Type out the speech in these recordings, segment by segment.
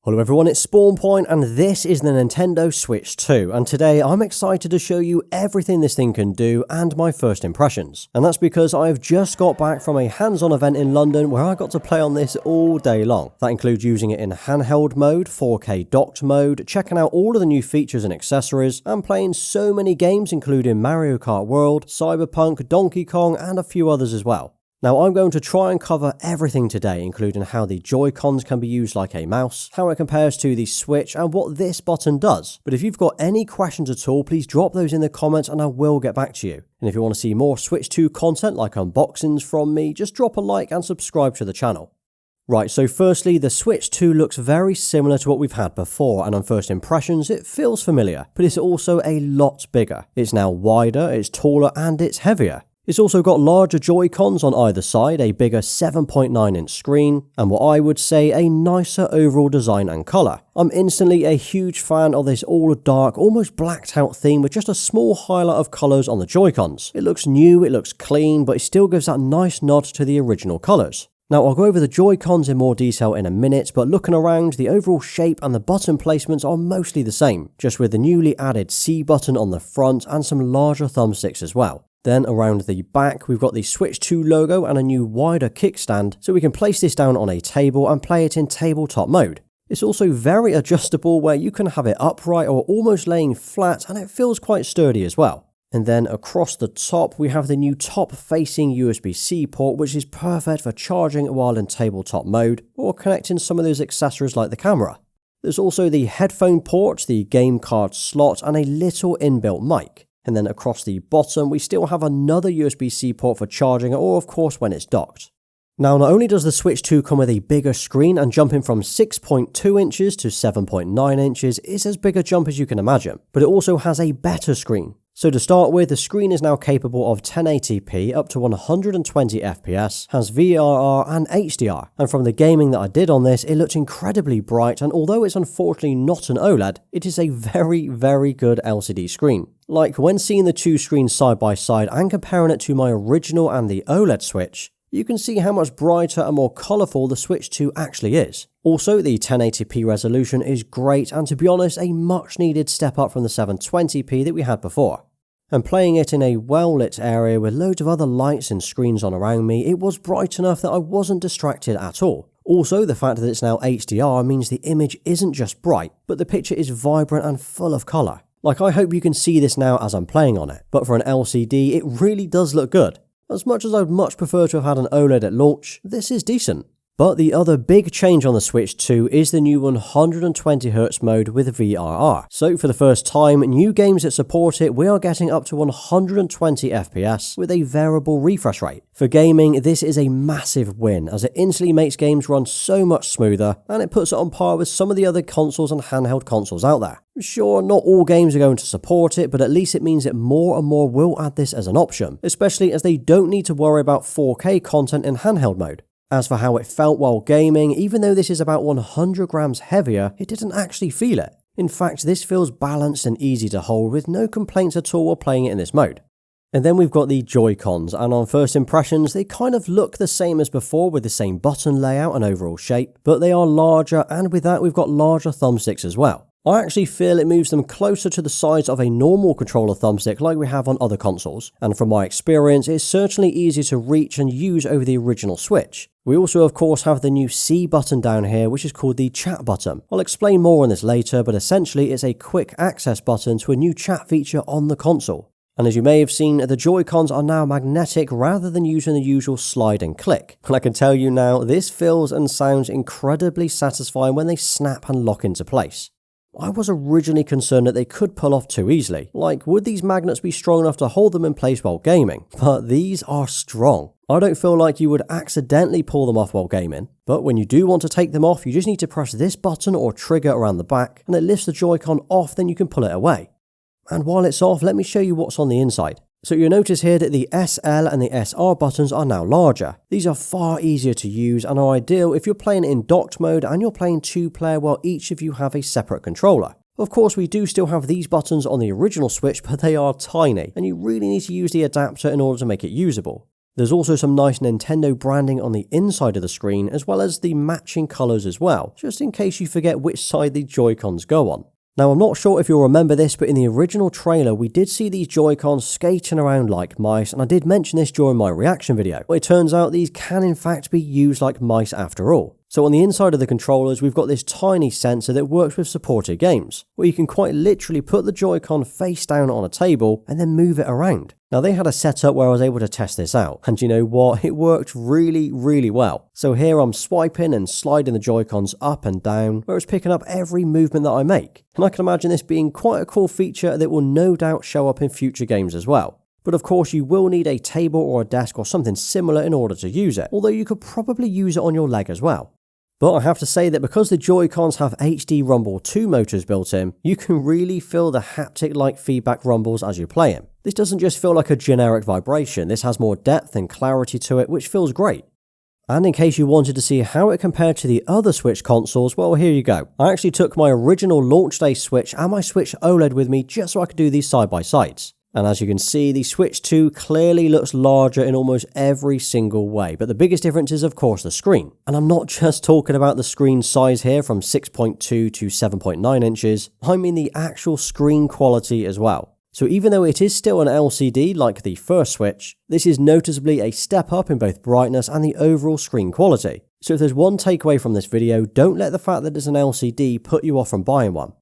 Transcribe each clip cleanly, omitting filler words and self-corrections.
Hello everyone, it's SpawnPoiint and this is the Nintendo Switch 2, and today I'm excited to show you everything this thing can do and my first impressions. And that's because I've just got back from a hands-on event in London where I got to play on this all day long. That includes using it in handheld mode, 4K docked mode, checking out all of the new features and accessories, and playing so many games including Mario Kart World, Cyberpunk, Donkey Kong, and a few others as well. Now I'm going to try and cover everything today, including how the Joy-Cons can be used like a mouse, how it compares to the Switch, and what this button does. But if you've got any questions at all, please drop those in the comments and I will get back to you. And if you want to see more Switch 2 content like unboxings from me, just drop a like and subscribe to the channel. Right, so firstly, the Switch 2 looks very similar to what we've had before, and on first impressions it feels familiar, but it's also a lot bigger. It's now wider, it's taller, and it's heavier. It's also got larger Joy-Cons on either side, a bigger 7.9-inch screen, and what I would say a nicer overall design and colour. I'm instantly a huge fan of this all dark, almost blacked out theme with just a small highlight of colours on the Joy-Cons. It looks new, it looks clean, but it still gives that nice nod to the original colours. Now I'll go over the Joy-Cons in more detail in a minute, but looking around, the overall shape and the button placements are mostly the same, just with the newly added C button on the front and some larger thumbsticks as well. Then around the back, we've got the Switch 2 logo and a new wider kickstand, so we can place this down on a table and play it in tabletop mode. It's also very adjustable where you can have it upright or almost laying flat, and it feels quite sturdy as well. And then across the top, we have the new top-facing USB-C port, which is perfect for charging while in tabletop mode or connecting some of those accessories like the camera. There's also the headphone port, the game card slot, and a little inbuilt mic. And then across the bottom, we still have another USB-C port for charging or of course when it's docked. Now not only does the Switch 2 come with a bigger screen, and jumping from 6.2 inches to 7.9 inches is as big a jump as you can imagine, but it also has a better screen. So to start with, the screen is now capable of 1080p up to 120 FPS, has VRR and HDR, and from the gaming that I did on this, it looked incredibly bright, and although it's unfortunately not an OLED, it is a very good LCD screen. Like when seeing the two screens side by side and comparing it to my original and the OLED Switch, you can see how much brighter and more colourful the Switch 2 actually is. Also, the 1080p resolution is great, and to be honest, a much needed step up from the 720p that we had before. And playing it in a well-lit area with loads of other lights and screens on around me, it was bright enough that I wasn't distracted at all. Also, the fact that it's now HDR means the image isn't just bright, but the picture is vibrant and full of colour. Like, I hope you can see this now as I'm playing on it, but for an LCD, it really does look good. As much as I'd much prefer to have had an OLED at launch, this is decent. But the other big change on the Switch 2 is the new 120Hz mode with VRR. So for the first time, new games that support it, we are getting up to 120 FPS with a variable refresh rate. For gaming, this is a massive win, as it instantly makes games run so much smoother, and it puts it on par with some of the other consoles and handheld consoles out there. Sure, not all games are going to support it, but at least it means that more and more will add this as an option, especially as they don't need to worry about 4K content in handheld mode. As for how it felt while gaming, even though this is about 100 grams heavier, it didn't actually feel it. In fact, this feels balanced and easy to hold with no complaints at all while playing it in this mode. And then we've got the Joy-Cons, and on first impressions, they kind of look the same as before with the same button layout and overall shape, but they are larger, and with that we've got larger thumbsticks as well. I actually feel it moves them closer to the size of a normal controller thumbstick like we have on other consoles, and from my experience, it's certainly easier to reach and use over the original Switch. We also of course have the new C button down here, which is called the chat button. I'll explain more on this later, but essentially it's a quick access button to a new chat feature on the console. And as you may have seen, the Joy-Cons are now magnetic rather than using the usual slide and click. And I can tell you now, this feels and sounds incredibly satisfying when they snap and lock into place. I was originally concerned that they could pull off too easily. Like, would these magnets be strong enough to hold them in place while gaming? But these are strong. I don't feel like you would accidentally pull them off while gaming, but when you do want to take them off, you just need to press this button or trigger around the back, and it lifts the Joy-Con off, then you can pull it away. And while it's off, let me show you what's on the inside. So you'll notice here that the SL and the SR buttons are now larger. These are far easier to use and are ideal if you're playing in docked mode and you're playing 2-player while each of you have a separate controller. Of course, we do still have these buttons on the original Switch, but they are tiny, and you really need to use the adapter in order to make it usable. There's also some nice Nintendo branding on the inside of the screen, as well as the matching colours as well, just in case you forget which side the Joy-Cons go on. Now, I'm not sure if you'll remember this, but in the original trailer, we did see these Joy-Cons skating around like mice, and I did mention this during my reaction video. But it turns out these can in fact be used like mice after all. So on the inside of the controllers, we've got this tiny sensor that works with supported games, where you can quite literally put the Joy-Con face down on a table and then move it around. Now, they had a setup where I was able to test this out, and you know what? It worked really well. So here I'm swiping and sliding the Joy-Cons up and down, where it's picking up every movement that I make. And I can imagine this being quite a cool feature that will no doubt show up in future games as well. But of course, you will need a table or a desk or something similar in order to use it, although you could probably use it on your leg as well. But I have to say that because the Joy-Cons have HD Rumble 2 motors built in, you can really feel the haptic-like feedback rumbles as you play them. This doesn't just feel like a generic vibration, this has more depth and clarity to it, which feels great. And in case you wanted to see how it compared to the other Switch consoles, well, here you go. I actually took my original launch day Switch and my Switch OLED with me just so I could do these side by sides. And as you can see, the Switch 2 clearly looks larger in almost every single way, but the biggest difference is of course the screen. And I'm not just talking about the screen size here from 6.2 to 7.9 inches, I mean the actual screen quality as well. So even though it is still an LCD like the first Switch, this is noticeably a step up in both brightness and the overall screen quality. So if there's one takeaway from this video, don't let the fact that it's an LCD put you off from buying one.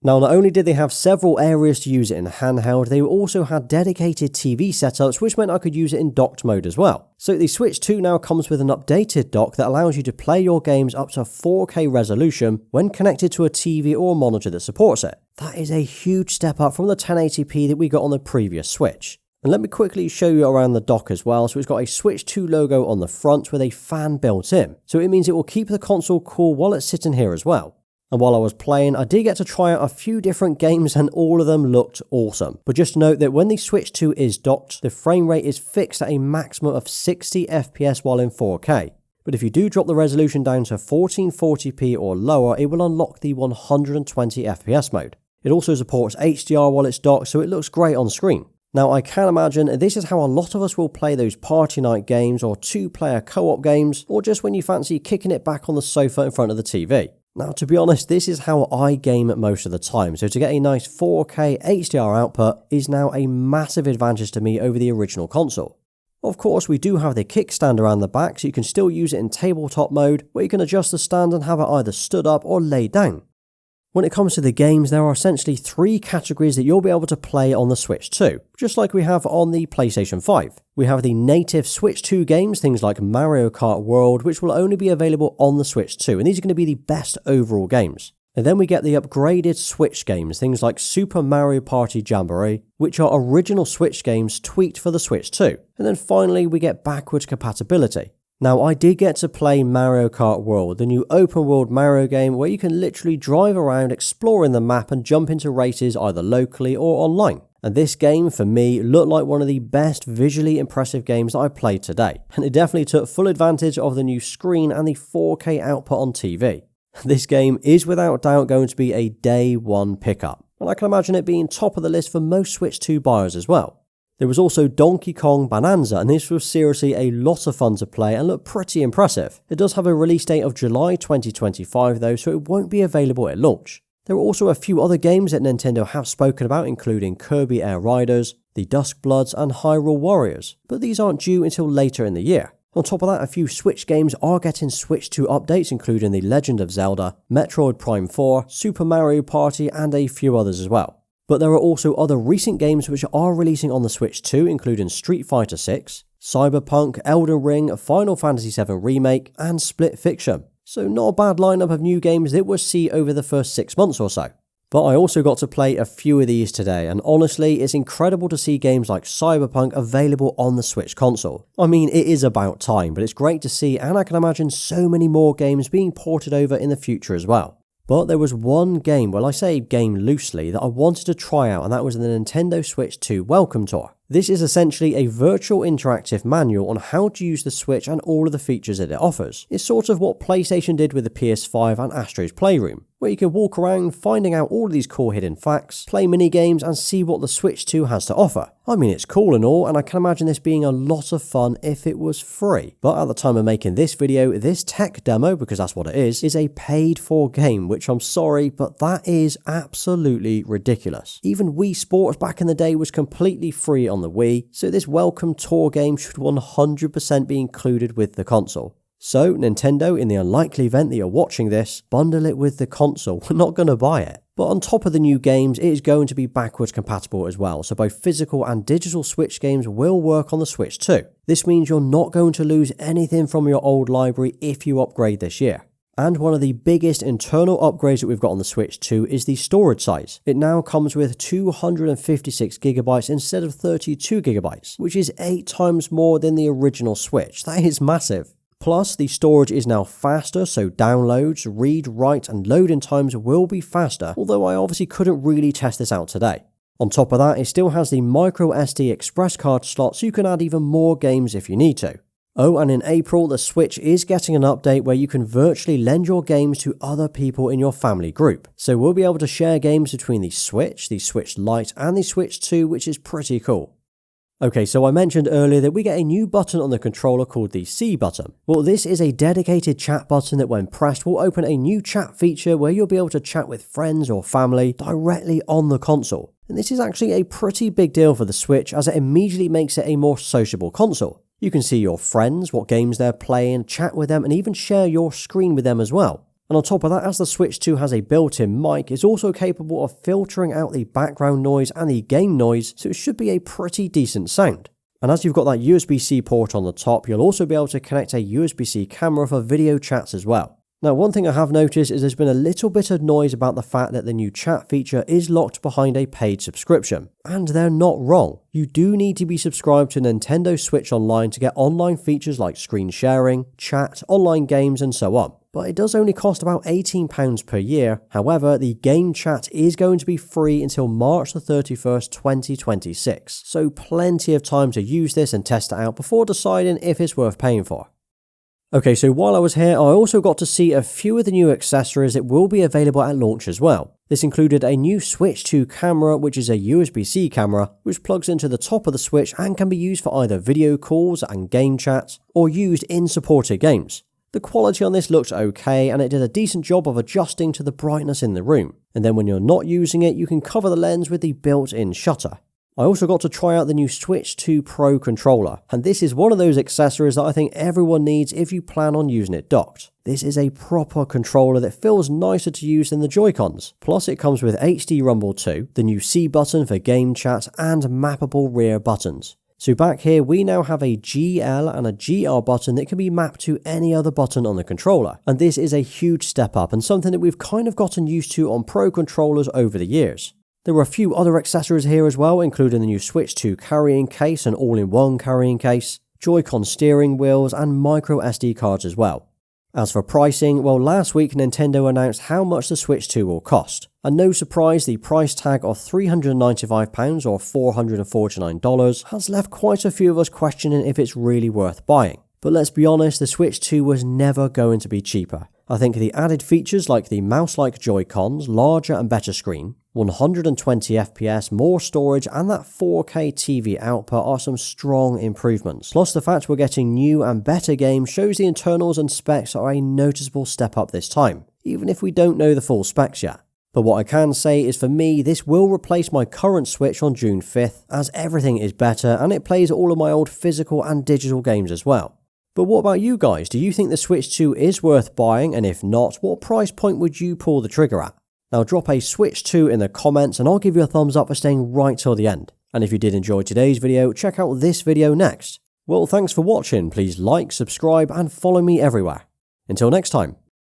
Now, not only did they have several areas to use it in handheld, they also had dedicated TV setups, which meant I could use it in docked mode as well. So the Switch 2 now comes with an updated dock that allows you to play your games up to 4K resolution when connected to a TV or monitor that supports it. That is a huge step up from the 1080p that we got on the previous Switch. And let me quickly show you around the dock as well. So it's got a Switch 2 logo on the front with a fan built in. So it means it will keep the console cool while it's sitting here as well. And while I was playing, I did get to try out a few different games and all of them looked awesome. But just note that when the Switch 2 is docked, the frame rate is fixed at a maximum of 60 FPS while in 4K. But if you do drop the resolution down to 1440p or lower, it will unlock the 120 FPS mode. It also supports HDR while it's docked, so it looks great on screen. Now, I can imagine this is how a lot of us will play those party night games or two-player co-op games, or just when you fancy kicking it back on the sofa in front of the TV. Now, to be honest, this is how I game most of the time, so to get a nice 4K HDR output is now a massive advantage to me over the original console. Of course, we do have the kickstand around the back, so you can still use it in tabletop mode, where you can adjust the stand and have it either stood up or laid down. When it comes to the games, there are essentially 3 categories that you'll be able to play on the Switch 2, just like we have on the PlayStation 5. We have the native Switch 2 games, things like Mario Kart World, which will only be available on the Switch 2, and these are going to be the best overall games. And then we get the upgraded Switch games, things like Super Mario Party Jamboree, which are original Switch games tweaked for the Switch 2. And then finally, we get backwards compatibility. Now, I did get to play Mario Kart World, the new open world Mario game where you can literally drive around exploring the map and jump into races either locally or online. And this game, for me, looked like one of the best visually impressive games that I've played today. And it definitely took full advantage of the new screen and the 4K output on TV. This game is without doubt going to be a day one pickup. And I can imagine it being top of the list for most Switch 2 buyers as well. There was also Donkey Kong Bonanza, and this was seriously a lot of fun to play and looked pretty impressive. It does have a release date of July 2025 though, so it won't be available at launch. There are also a few other games that Nintendo have spoken about, including Kirby Air Riders, the Duskbloods and Hyrule Warriors, but these aren't due until later in the year. On top of that, a few Switch games are getting Switch 2 updates, including The Legend of Zelda, Metroid Prime 4, Super Mario Party and a few others as well. But there are also other recent games which are releasing on the Switch 2, including Street Fighter 6, Cyberpunk, Elden Ring, Final Fantasy 7 Remake, and Split Fiction. So not a bad lineup of new games that we'll see over the first 6 months or so. But I also got to play a few of these today, and honestly, it's incredible to see games like Cyberpunk available on the Switch console. I mean, it is about time, but it's great to see, and I can imagine so many more games being ported over in the future as well. But there was one game, well I say game loosely, that I wanted to try out, and that was the Nintendo Switch 2 Welcome Tour. This is essentially a virtual interactive manual on how to use the Switch and all of the features that it offers. It's sort of what PlayStation did with the PS5 and Astro's Playroom. where you can walk around finding out all of these cool hidden facts, play mini games and see what the Switch 2 has to offer. I mean, it's cool and all, and I can imagine this being a lot of fun if it was free. But at the time of making this video, this tech demo, because that's what it is a paid for game, which I'm sorry, but that is absolutely ridiculous. Even Wii Sports back in the day was completely free on the Wii, so this welcome tour game should 100% be included with the console. So, Nintendo, in the unlikely event that you're watching this, bundle it with the console. We're not going to buy it. But on top of the new games, it is going to be backwards compatible as well, so both physical and digital Switch games will work on the Switch 2. This means you're not going to lose anything from your old library if you upgrade this year. And one of the biggest internal upgrades that we've got on the Switch 2 is the storage size. It now comes with 256GB instead of 32GB, which is 8 times more than the original Switch. That is massive. Plus, the storage is now faster, so downloads, read, write and loading times will be faster, although I obviously couldn't really test this out today. On top of that, it still has the micro SD express card slot, so you can add even more games if you need to. Oh, and in April, the Switch is getting an update where you can virtually lend your games to other people in your family group. So we'll be able to share games between the Switch Lite and the Switch 2, which is pretty cool. Okay, so I mentioned earlier that we get a new button on the controller called the C button. Well, this is a dedicated chat button that when pressed will open a new chat feature where you'll be able to chat with friends or family directly on the console. And this is actually a pretty big deal for the Switch as it immediately makes it a more sociable console. You can see your friends, what games they're playing, chat with them and even share your screen with them as well. And on top of that, as the Switch 2 has a built-in mic, it's also capable of filtering out the background noise and the game noise, so it should be a pretty decent sound. And as you've got that USB-C port on the top, you'll also be able to connect a USB-C camera for video chats as well. Now, one thing I have noticed is there's been a little bit of noise about the fact that the new chat feature is locked behind a paid subscription. And they're not wrong. You do need to be subscribed to Nintendo Switch Online to get online features like screen sharing, chat, online games and so on. But it does only cost about £18 per year. However, the game chat is going to be free until March the 31st, 2026. So plenty of time to use this and test it out before deciding if it's worth paying for. Okay, so while I was here, I also got to see a few of the new accessories that will be available at launch as well. This included a new Switch 2 camera, which is a USB-C camera, which plugs into the top of the Switch and can be used for either video calls and game chat, or used in supported games. The quality on this looks okay, and it did a decent job of adjusting to the brightness in the room. And then when you're not using it, you can cover the lens with the built-in shutter. I also got to try out the new Switch 2 Pro controller, and this is one of those accessories that I think everyone needs if you plan on using it docked. This is a proper controller that feels nicer to use than the Joy-Cons. Plus it comes with HD Rumble 2, the new C button for game chat, and mappable rear buttons. So back here we now have a GL and a GR button that can be mapped to any other button on the controller, and this is a huge step up and something that we've kind of gotten used to on Pro controllers over the years. There were a few other accessories here as well, including the new Switch 2 carrying case, an all-in-one carrying case, Joy-Con steering wheels and micro SD cards as well. As for pricing, well, last week Nintendo announced how much the Switch 2 will cost. And no surprise, the price tag of £395 or $449 has left quite a few of us questioning if it's really worth buying. But let's be honest, the Switch 2 was never going to be cheaper. I think the added features like the mouse-like Joy-Cons, larger and better screen, 120 FPS, more storage and that 4K TV output are some strong improvements. Plus the fact we're getting new and better games shows the internals and specs are a noticeable step up this time, even if we don't know the full specs yet. But what I can say is for me, this will replace my current Switch on June 5th, as everything is better and it plays all of my old physical and digital games as well. But what about you guys? Do you think the Switch 2 is worth buying? And if not, what price point would you pull the trigger at? Now drop a Switch 2 in the comments and I'll give you a thumbs up for staying right till the end. And if you did enjoy today's video, check out this video next. Well, thanks for watching. Please like, subscribe and follow me everywhere. Until next time.